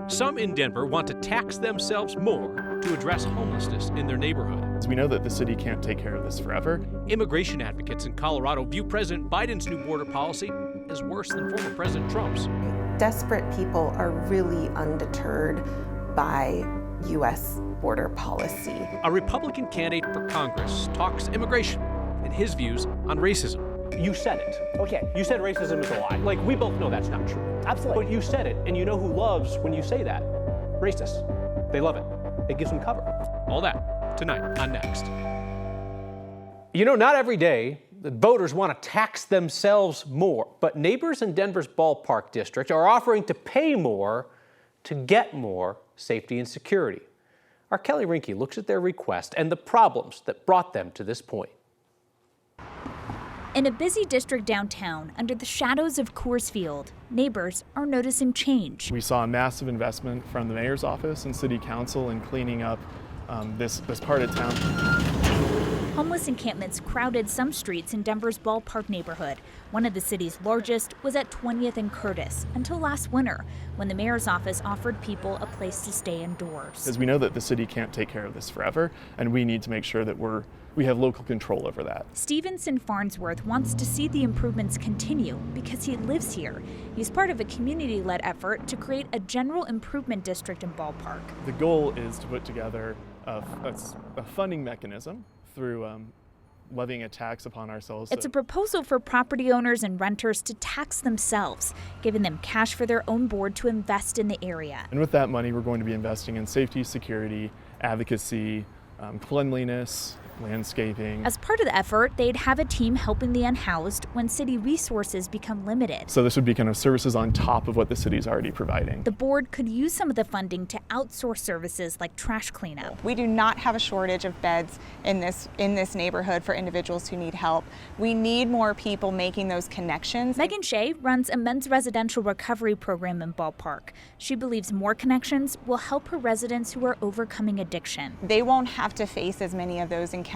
Some in Denver want to tax themselves more to address homelessness in their neighborhood. We know that the city can't take care of this forever. Immigration advocates in Colorado view President Biden's new border policy as worse than former President Trump's. Desperate people are really undeterred by U.S. border policy. A Republican candidate for Congress talks immigration and his views on racism. You said it. Okay. You said racism is a lie. Like, we both know that's not true. Absolutely. But you said it, and you know who loves when you say that? Racists. They love it. It gives them cover. All that tonight on Next. You know, not every day the voters want to tax themselves more, but neighbors in Denver's Ballpark district are offering to pay more to get more safety and security. Our Kelly Rinke looks at their request and the problems that brought them to this point. In a busy district downtown, under the shadows of Coors Field, neighbors are noticing change. We saw a massive investment from the mayor's office and city council in cleaning up this part of town. Homeless encampments crowded some streets in Denver's Ballpark neighborhood. One of the city's largest was at 20th and Curtis until last winter, when the mayor's office offered people a place to stay indoors. Because we know that the city can't take care of this forever, and we need to make sure that we have local control over that. Stevenson Farnsworth wants to see the improvements continue because he lives here. He's part of a community-led effort to create a general improvement district in Ballpark. The goal is to put together a funding mechanism through levying a tax upon ourselves. It's a proposal for property owners and renters to tax themselves, giving them cash for their own board to invest in the area. And with that money, we're going to be investing in safety, security, advocacy, cleanliness, landscaping. As part of the effort, they'd have a team helping the unhoused when city resources become limited. So this would be kind of services on top of what the city's already providing. The board could use some of the funding to outsource services like trash cleanup. We do not have a shortage of beds in this neighborhood for individuals who need help. We need more people making those connections. Megan Shea runs a men's residential recovery program in Ballpark. She believes more connections will help her residents who are overcoming addiction. They won't have to face as many of those encounters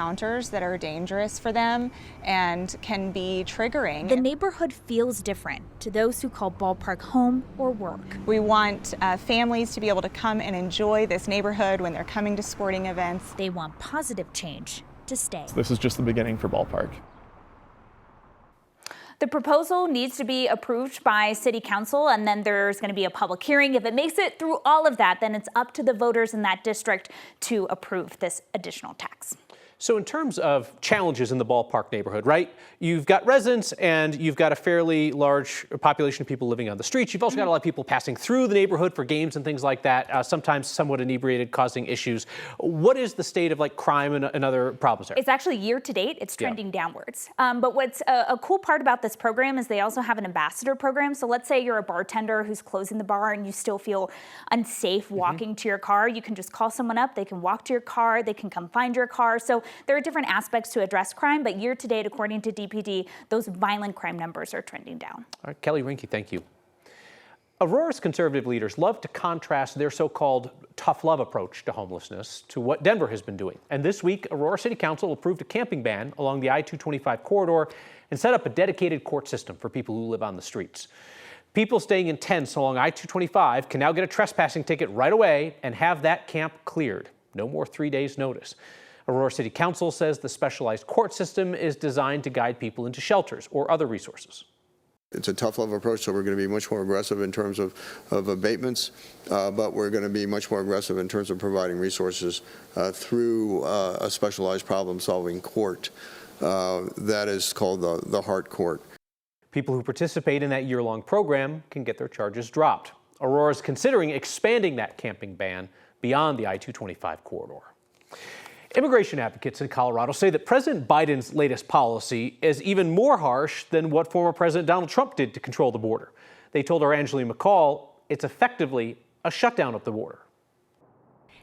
that are dangerous for them and can be triggering. The neighborhood feels different to those who call Ballpark home or work. We want families to be able to come and enjoy this neighborhood when they're coming to sporting events. They want positive change to stay. So this is just the beginning for Ballpark. The proposal needs to be approved by City Council, and then there's going to be a public hearing. If it makes it through all of that, then it's up to the voters in that district to approve this additional tax. So in terms of challenges in the Ballpark neighborhood, right? You've got residents and you've got a fairly large population of people living on the streets. You've also got a lot of people passing through the neighborhood for games and things like that, sometimes somewhat inebriated, causing issues. What is the state of like crime and other problems there? It's actually year to date, it's trending downwards. But what's a cool part about this program is they also have an ambassador program. So let's say you're a bartender who's closing the bar and you still feel unsafe walking to your car. You can just call someone up, they can walk to your car, they can come find your car. So there are different aspects to address crime, but year to date, according to DPD, those violent crime numbers are trending down. All right, Kelly Rinke, thank you. Aurora's conservative leaders love to contrast their so-called tough love approach to homelessness to what Denver has been doing. And this week, Aurora City Council approved a camping ban along the I-225 corridor and set up a dedicated court system for people who live on the streets. People staying in tents along I-225 can now get a trespassing ticket right away and have that camp cleared. No more 3 days notice. Aurora City Council says the specialized court system is designed to guide people into shelters or other resources. It's a tough love approach, so we're going to be much more aggressive in terms of abatements, but we're going to be much more aggressive in terms of providing resources through a specialized problem-solving court that is called the Heart Court. People who participate in that year-long program can get their charges dropped. Aurora is considering expanding that camping ban beyond the I-225 corridor. Immigration advocates in Colorado say that President Biden's latest policy is even more harsh than what former President Donald Trump did to control the border. They told our Angeline McCall it's effectively a shutdown of the border.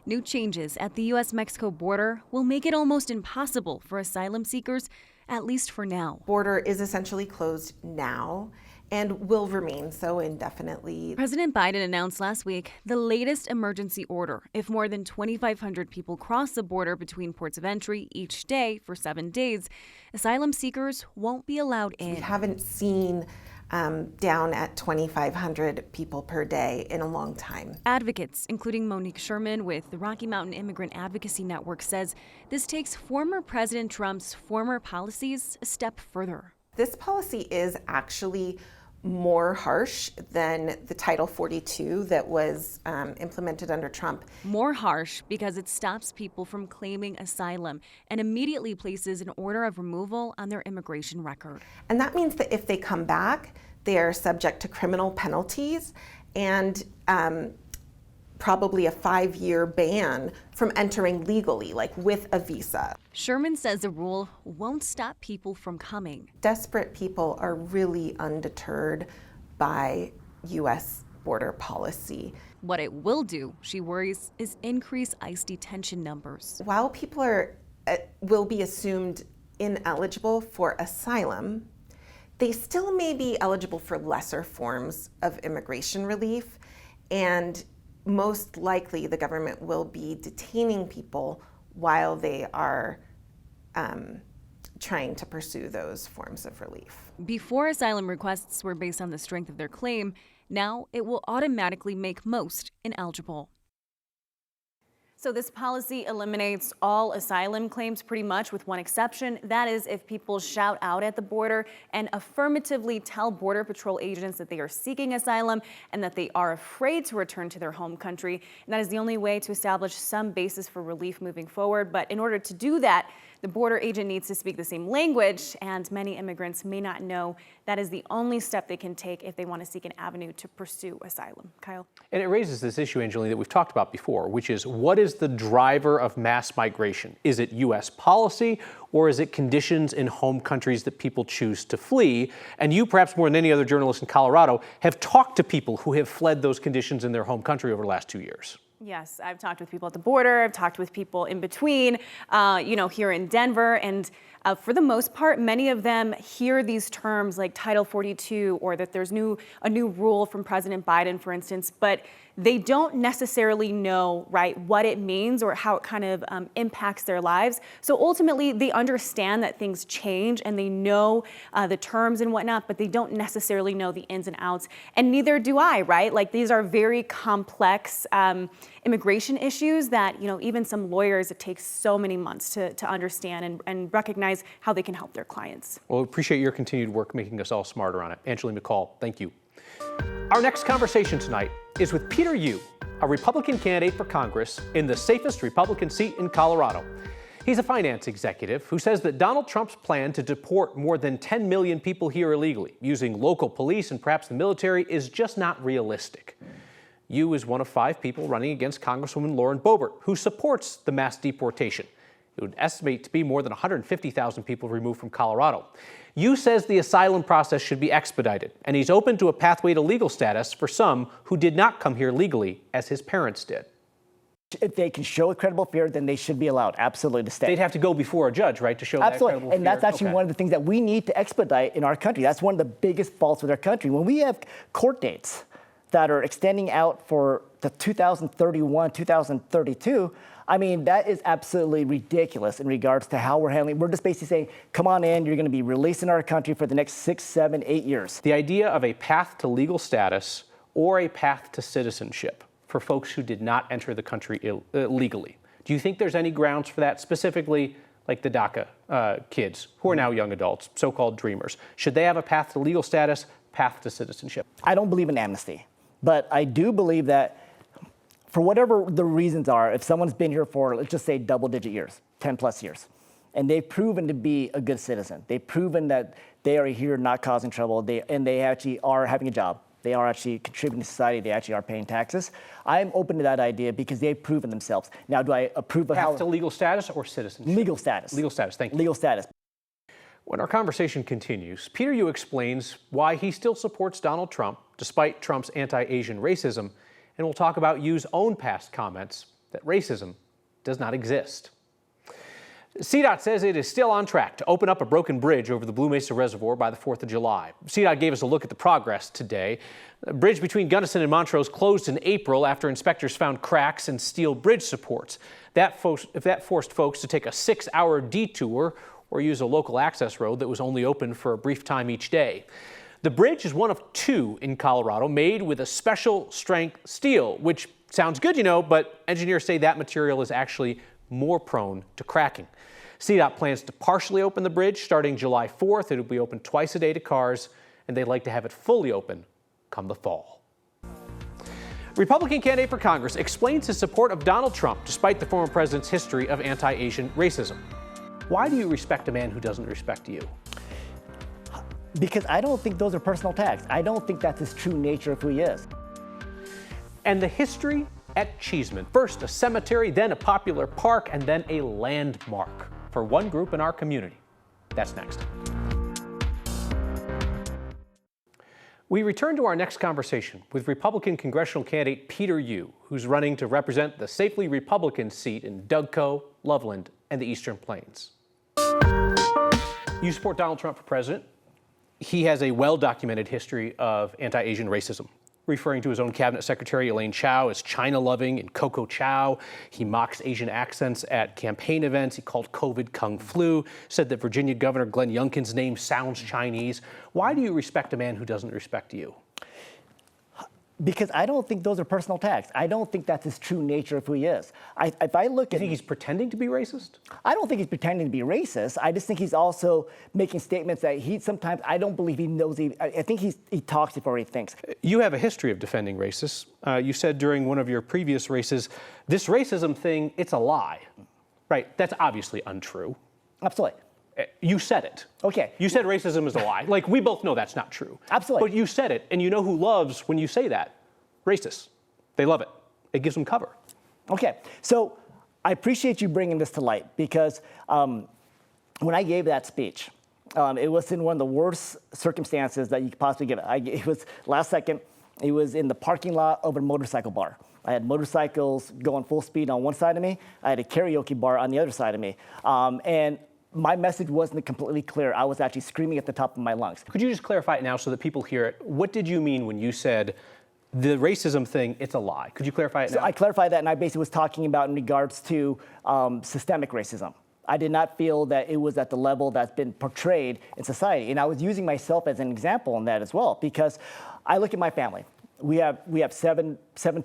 New changes at the U.S.-Mexico border will make it almost impossible for asylum seekers, at least for now. Border is essentially closed now and will remain so indefinitely. President Biden announced last week the latest emergency order. If more than 2,500 people cross the border between ports of entry each day for 7 days, asylum seekers won't be allowed in. We haven't seen down at 2,500 people per day in a long time. Advocates, including Monique Sherman with the Rocky Mountain Immigrant Advocacy Network, says this takes former President Trump's former policies a step further. This policy is actually more harsh than the Title 42 that was implemented under Trump. More harsh because it stops people from claiming asylum and immediately places an order of removal on their immigration record. And that means that if they come back, they are subject to criminal penalties and probably a 5-year ban from entering legally, like with a visa. Sherman says the rule won't stop people from coming. Desperate people are really undeterred by U.S. border policy. What it will do, she worries, is increase ICE detention numbers. While people will be assumed ineligible for asylum, they still may be eligible for lesser forms of immigration relief, and most likely the government will be detaining people while they are trying to pursue those forms of relief. Before, asylum requests were based on the strength of their claim. Now it will automatically make most ineligible. So this policy eliminates all asylum claims pretty much, with one exception. That is if people shout out at the border and affirmatively tell Border Patrol agents that they are seeking asylum and that they are afraid to return to their home country. And that is the only way to establish some basis for relief moving forward. But in order to do that, the border agent needs to speak the same language, and many immigrants may not know that is the only step they can take if they want to seek an avenue to pursue asylum. Kyle? And it raises this issue, Angelina, that we've talked about before, which is what is the driver of mass migration? Is it U.S. policy, or is it conditions in home countries that people choose to flee? And you, perhaps more than any other journalist in Colorado, have talked to people who have fled those conditions in their home country over the last 2 years. Yes, I've talked with people at the border, I've talked with people in between, here in Denver, and for the most part, many of them hear these terms like Title 42 or that there's a new rule from President Biden, for instance, but they don't necessarily know, right, what it means or how it kind of impacts their lives. So ultimately, they understand that things change and they know the terms and whatnot, but they don't necessarily know the ins and outs. And neither do I, right? Like, these are very complex immigration issues that, even some lawyers, it takes so many months to understand and recognize how they can help their clients. Well, we appreciate your continued work making us all smarter on it. Angelina McCall, thank you. Our next conversation tonight is with Peter Yu, a Republican candidate for Congress in the safest Republican seat in Colorado. He's a finance executive who says that Donald Trump's plan to deport more than 10 million people here illegally, using local police and perhaps the military, is just not realistic. Yu is one of 5 people running against Congresswoman Lauren Boebert, who supports the mass deportation. It would estimate to be more than 150,000 people removed from Colorado. Yu says the asylum process should be expedited, and he's open to a pathway to legal status for some who did not come here legally, as his parents did. If they can show a credible fear, then they should be allowed, absolutely, to stay. They'd have to go before a judge, right, to show that credible fear? And that's actually one of the things that we need to expedite in our country. That's one of the biggest faults with our country. When we have court dates that are extending out for the 2031, 2032, I mean, that is absolutely ridiculous in regards to how we're handling. We're just basically saying, come on in, you're going to be released in our country for the next 6, 7, 8 years. The idea of a path to legal status or a path to citizenship for folks who did not enter the country illegally. Do you think there's any grounds for that, specifically like the DACA kids who are now young adults, so-called dreamers? Should they have a path to legal status, path to citizenship? I don't believe in amnesty, but I do believe that for whatever the reasons are, if someone's been here for, let's just say, double-digit years, 10 plus years, and they've proven to be a good citizen, they've proven that they are here not causing trouble, and they actually are having a job, they are actually contributing to society, they actually are paying taxes, I'm open to that idea because they've proven themselves. Now, do I approve of path to legal status or citizenship? Legal status. Legal status, thank you. Legal status. When our conversation continues, Peter Yu explains why he still supports Donald Trump, despite Trump's anti-Asian racism, and we'll talk about Yu's own past comments that racism does not exist. CDOT says it is still on track to open up a broken bridge over the Blue Mesa Reservoir by the 4th of July. CDOT gave us a look at the progress today. The bridge between Gunnison and Montrose closed in April after inspectors found cracks and steel bridge supports. That forced folks to take a 6-hour detour or use a local access road that was only open for a brief time each day. The bridge is one of 2 in Colorado made with a special strength steel, which sounds good, you know, but engineers say that material is actually more prone to cracking. CDOT plans to partially open the bridge starting July 4th. It'll be open twice a day to cars, and they'd like to have it fully open come the fall. Republican candidate for Congress explains his support of Donald Trump despite the former president's history of anti-Asian racism. Why do you respect a man who doesn't respect you? Because I don't think those are personal attacks. I don't think that's his true nature of who he is. And the history at Cheeseman. First a cemetery, then a popular park, and then a landmark for one group in our community. That's next. We return to our next conversation with Republican congressional candidate Peter Yu, who's running to represent the safely Republican seat in Dougco, Loveland, and the Eastern Plains. You support Donald Trump for president. He has a well-documented history of anti-Asian racism, referring to his own cabinet secretary Elaine Chao as China-loving and Coco Chow. He mocks Asian accents at campaign events. He called COVID Kung Flu, said that Virginia Governor Glenn Youngkin's name sounds Chinese. Why do you respect a man who doesn't respect you? Because I don't think those are personal attacks. I don't think that's his true nature of who he is. If I look at, you think he's pretending to be racist? I don't think he's pretending to be racist. I just think he's also making statements that sometimes I don't believe he knows. I think he talks before he thinks. You have a history of defending racists. You said during one of your previous races, this racism thing, it's a lie. Right? That's obviously untrue. Absolutely. You said it. Okay. You said racism is a lie. Like, we both know that's not true. Absolutely. But you said it, and you know who loves when you say that? Racists. They love it. It gives them cover. Okay. So I appreciate you bringing this to light because when I gave that speech, it was in one of the worst circumstances that you could possibly give it. It was last second. It was in the parking lot of a motorcycle bar. I had motorcycles going full speed on one side of me. I had a karaoke bar on the other side of me. And my message wasn't completely clear. I was actually screaming at the top of my lungs. Could you just clarify it now so that people hear it? What did you mean when you said the racism thing, it's a lie? Could you clarify it now? So I clarified that, and I basically was talking about in regards to systemic racism. I did not feel that it was at the level that's been portrayed in society. And I was using myself as an example in that as well, because I look at my family. We have seven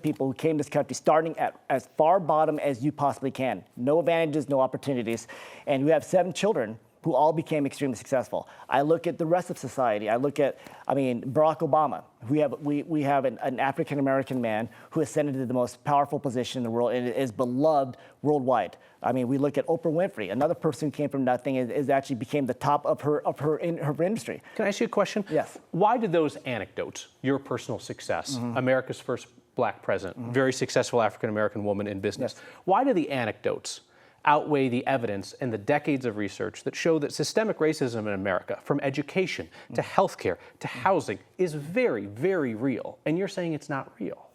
people who came to this country starting at as far bottom as you possibly can. No advantages, no opportunities. And we have 7 children who all became extremely successful. I look at the rest of society. I look at, Barack Obama. We have an African-American man who ascended to the most powerful position in the world and is beloved worldwide. We look at Oprah Winfrey, another person who came from nothing is actually became the top of her industry. Can I ask you a question? Yes. Why did those anecdotes, your personal success, America's first black president, very successful African-American woman in business, why do the anecdotes outweigh the evidence and the decades of research that show that systemic racism in America, from education to healthcare to housing, is very, very real? And you're saying it's not real.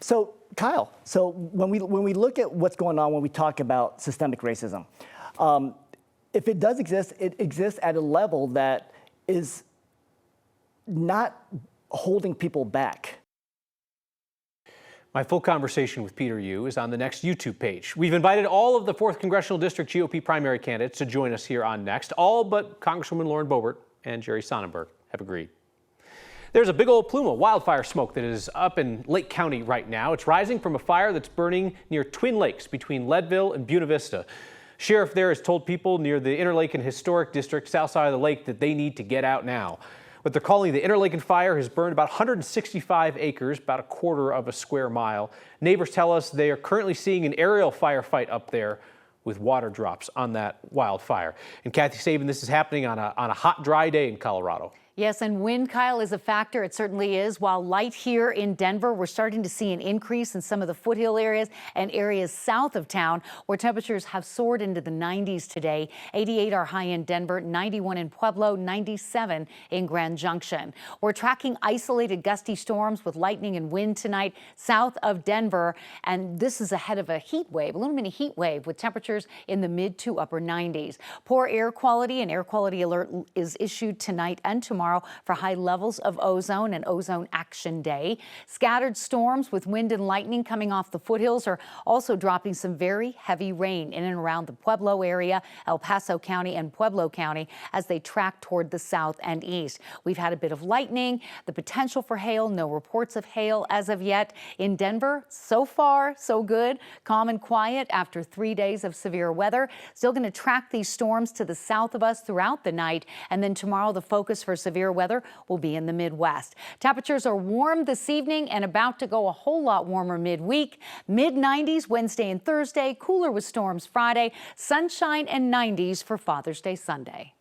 So, Kyle, when we look at what's going on when we talk about systemic racism, if it does exist, it exists at a level that is not holding people back. My full conversation with Peter Yu is on the Next YouTube page. We've invited all of the 4th Congressional District GOP primary candidates to join us here on Next. All but Congresswoman Lauren Boebert and Jerry Sonnenberg have agreed. There's a big old plume of wildfire smoke that is up in Lake County right now. It's rising from a fire that's burning near Twin Lakes between Leadville and Buena Vista. Sheriff there has told people near the Interlaken Historic District south side of the lake that they need to get out now. What they're calling the Interlaken fire has burned about 165 acres, about a quarter of a square mile. Neighbors tell us they are currently seeing an aerial firefight up there with water drops on that wildfire. And Kathy Sabin, this is happening on a hot, dry day in Colorado. Yes, and wind, Kyle, is a factor. It certainly is. While light here in Denver, we're starting to see an increase in some of the foothill areas and areas south of town where temperatures have soared into the 90s today. 88 are high in Denver, 91 in Pueblo, 97 in Grand Junction. We're tracking isolated gusty storms with lightning and wind tonight south of Denver. And this is ahead of a heat wave, a little mini heat wave with temperatures in the mid to upper 90s. Poor air quality, an air quality alert is issued tonight and tomorrow tomorrow for high levels of ozone and Ozone Action Day. Scattered storms with wind and lightning coming off the foothills are also dropping some very heavy rain in and around the Pueblo area, El Paso County and Pueblo County as they track toward the south and east. We've had a bit of lightning, the potential for hail, no reports of hail as of yet. In Denver, so far, so good. Calm and quiet after 3 days of severe weather. Still going to track these storms to the south of us throughout the night. And then tomorrow, the focus for severe weather will be in the Midwest. Temperatures are warm this evening and about to go a whole lot warmer midweek. Mid-90s Wednesday and Thursday, cooler with storms Friday, sunshine and 90s for Father's Day Sunday.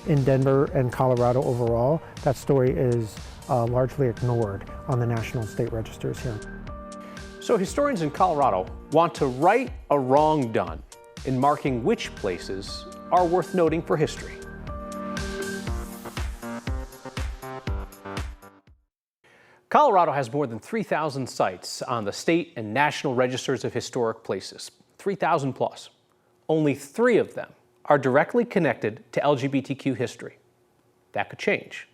In Denver and Colorado overall, that story is largely ignored on the national and state registers here. So historians in Colorado want to right a wrong done in marking which places are worth noting for history. Colorado has more than 3,000 sites on the state and national registers of historic places, 3,000 plus. Only 3 of them are directly connected to LGBTQ history. That could change.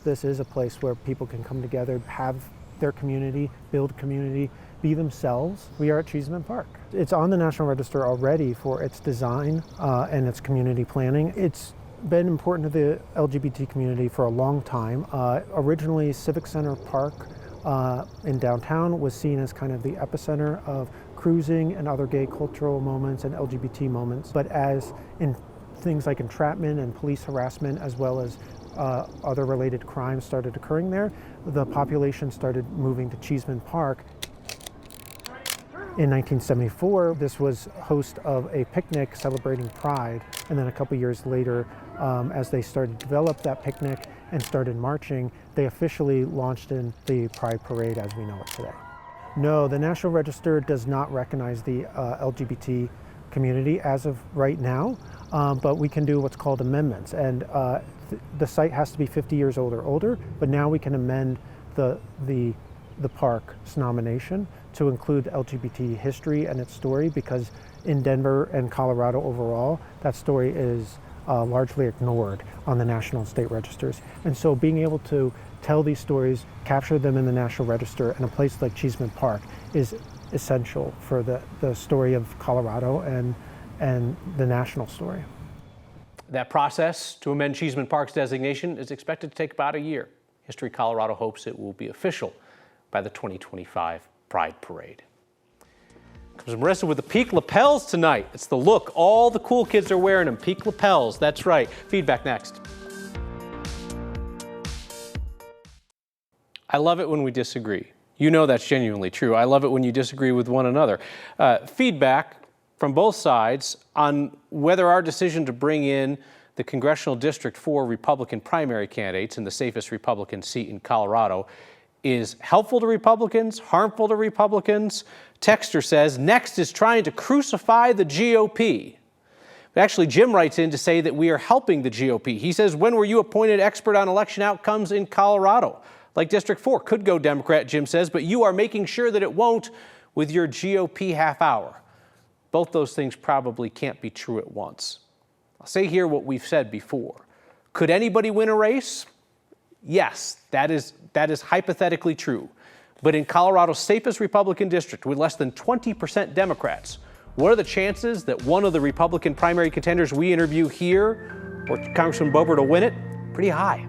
This is a place where people can come together, have their community, build community, be themselves. We are at Cheeseman Park. It's on the National Register already for its design and its community planning. It's been important to the LGBT community for a long time. Originally, Civic Center Park in downtown was seen as kind of the epicenter of cruising and other gay cultural moments and LGBT moments. But as in things like entrapment and police harassment, as well as other related crimes started occurring there, the population started moving to Cheeseman Park. In 1974, this was host of a picnic celebrating Pride, and then a couple years later, as they started to develop that picnic and started marching, they officially launched in the Pride Parade as we know it today. No, the National Register does not recognize the LGBT community as of right now, but we can do what's called amendments, and the site has to be 50 years old or older, but now we can amend the park's nomination to include LGBT history and its story, because in Denver and Colorado overall, that story is largely ignored on the national and state registers. And so being able to tell these stories, capture them in the National Register in a place like Cheeseman Park is essential for the story of Colorado and the national story. That process to amend Cheeseman Park's designation is expected to take about a year. History Colorado hopes it will be official by the 2025 Pride Parade. Comes Marissa with the peak lapels tonight. It's the look. All the cool kids are wearing them. Peak lapels. That's right. Feedback next. I love it when we disagree. You know that's genuinely true. I love it when you disagree with one another. Feedback from both sides on whether our decision to bring in the congressional district for Republican primary candidates in the safest Republican seat in Colorado is helpful to Republicans, harmful to Republicans. Texter says, next is trying to crucify the GOP. But actually, Jim writes in to say that we are helping the GOP. He says, when were you appointed expert on election outcomes in Colorado? Like District 4 could go Democrat, Jim says, but you are making sure that it won't with your GOP half hour. Both those things probably can't be true at once. I'll say here what we've said before. Could anybody win a race? Yes, that is hypothetically true. But in Colorado's safest Republican district with less than 20% Democrats, what are the chances that one of the Republican primary contenders we interview here, or Congressman Boebert, will win it? Pretty high.